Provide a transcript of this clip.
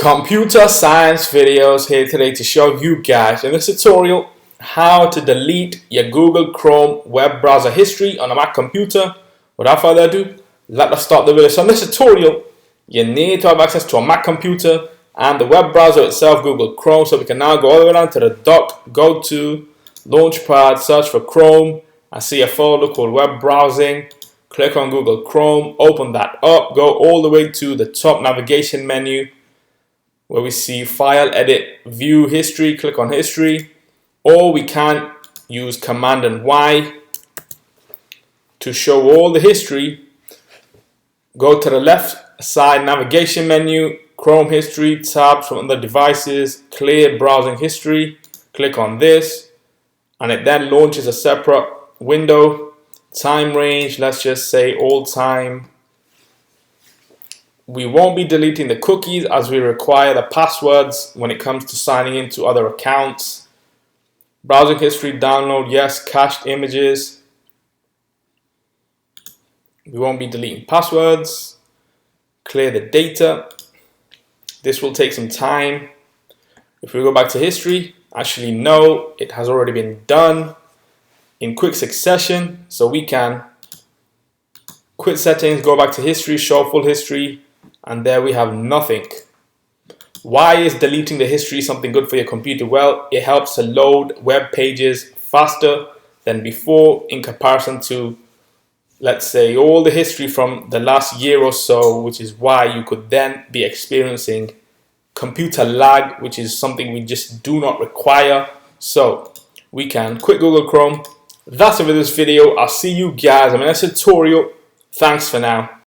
Computer science videos here today to show you guys in this tutorial how to delete your Google Chrome web browser history on a Mac computer. Without further ado, let us start the video. So in this tutorial, you need to have access to a Mac computer and the web browser itself, Google Chrome. So we can now go all the way down to the dock, go to Launchpad, search for Chrome, and see a folder called web browsing. Click on Google Chrome, open that up, go all the way to the top navigation menu where we see File, Edit, View History. Click on History, or we can use Command and Y to show all the history. Go to the left side navigation menu, Chrome History, tab from other devices, Clear Browsing History. Click on this, and it then launches a separate window. Time range, let's just say all time. We won't be deleting the cookies as we require the passwords when it comes to signing into other accounts. Browsing history, download, yes. Cached images. We won't be deleting passwords. Clear the data. This will take some time. If we go back to history, actually no, it has already been done in quick succession, so we can quit settings, go back to history, show full history, and there we have nothing. Why is deleting the history something good for your computer? Well, it helps to load web pages faster than before in comparison to, let's say, all the history from the last year or so, which is why you could then be experiencing computer lag, which is something we just do not require. So we can quit Google Chrome. That's it for this video. I'll see you guys in the next tutorial. Thanks for now.